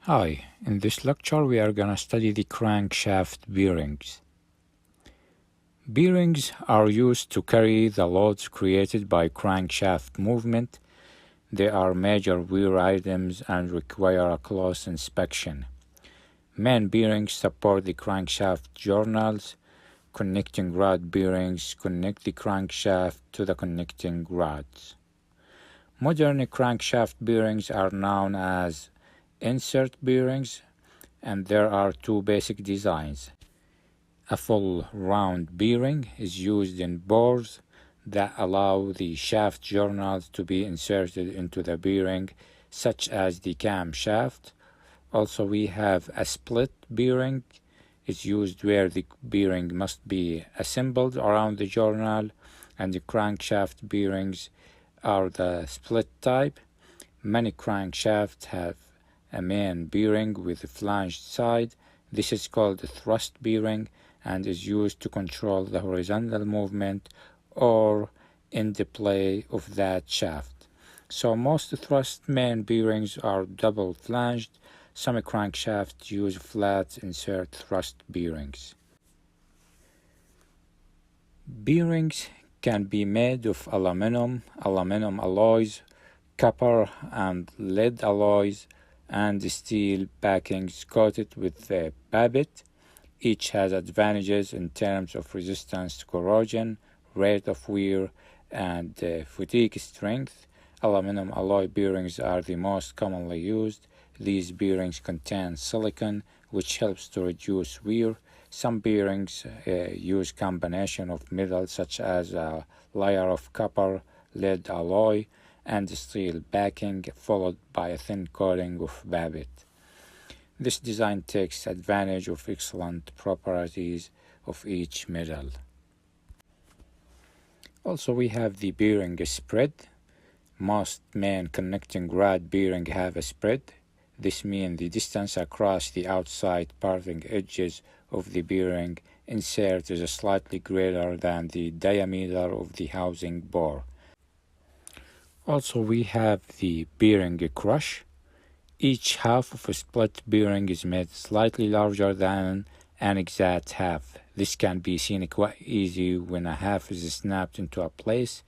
Hi, in this lecture we are going to study the crankshaft bearings. Bearings are used to carry the loads created by crankshaft movement. They are major wear items and require a close inspection. Main bearings support the crankshaft journals. Connecting rod bearings connect the crankshaft to the connecting rods. Modern crankshaft bearings are known as insert bearings, and there are two basic designs. A full round bearing is used in bores that allow the shaft journals to be inserted into the bearing, such as the camshaft. Also, we have a split bearing. It's used where the bearing must be assembled around the journal, and the crankshaft bearings are the split type. Many crankshafts have a main bearing with a flanged side. This is called a thrust bearing and is used to control the horizontal movement or in the play of that shaft. So most thrust main bearings are double flanged. Some crankshafts use flat insert thrust bearings. Bearings can be made of aluminum alloys, copper and lead alloys, and steel backings coated with babbitt. Each has advantages in terms of resistance to corrosion, rate of wear, and fatigue strength. Aluminum alloy bearings are the most commonly used. These bearings contain silicon, which helps to reduce wear. Some bearings use combination of metals such as a layer of copper, lead alloy, and steel backing, followed by a thin coating of babbitt. This design takes advantage of excellent properties of each metal. Also, we have the bearing spread. Most main connecting rod bearings have a spread. This means the distance across the outside parting edges of the bearing insert is slightly greater than the diameter of the housing bore. Also, we have the bearing crush. Each half of a split bearing is made slightly larger than an exact half. This can be seen quite easy when a half is snapped into a place.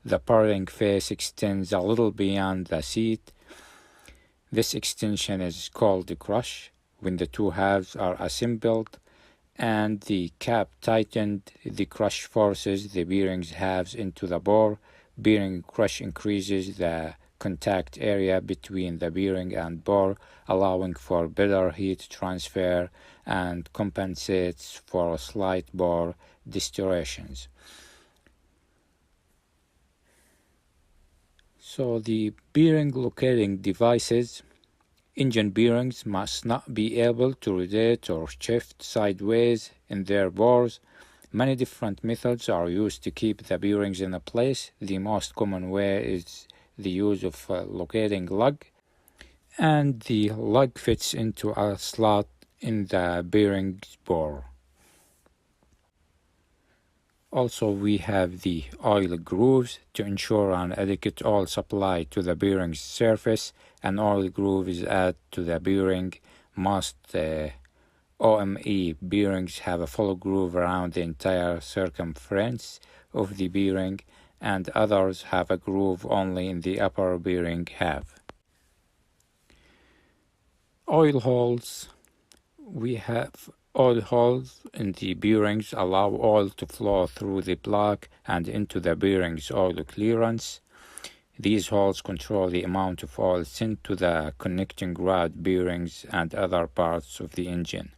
The parting face extends a little beyond the seat. This extension is called the crush. When the two halves are assembled and the cap tightened, the crush forces the bearing's halves into the bore. Bearing crush increases the contact area between the bearing and bore, allowing for better heat transfer and compensates for slight bore distortions. So the bearing locating devices. Engine bearings must not be able to rotate or shift sideways in their bores. Many different methods are used to keep the bearings in place. The most common way is the use of a locating lug, and the lug fits into a slot in the bearing's bore. Also, we have the oil grooves. To ensure an adequate oil supply to the bearing's surface, an oil groove is added to the bearing. Most OME bearings have a full groove around the entire circumference of the bearing, and others have a groove only in the upper bearing half. Oil holes. We have oil holes in the bearings allow oil to flow through the block and into the bearing's oil clearance. These holes control the amount of oil sent to the connecting rod bearings and other parts of the engine.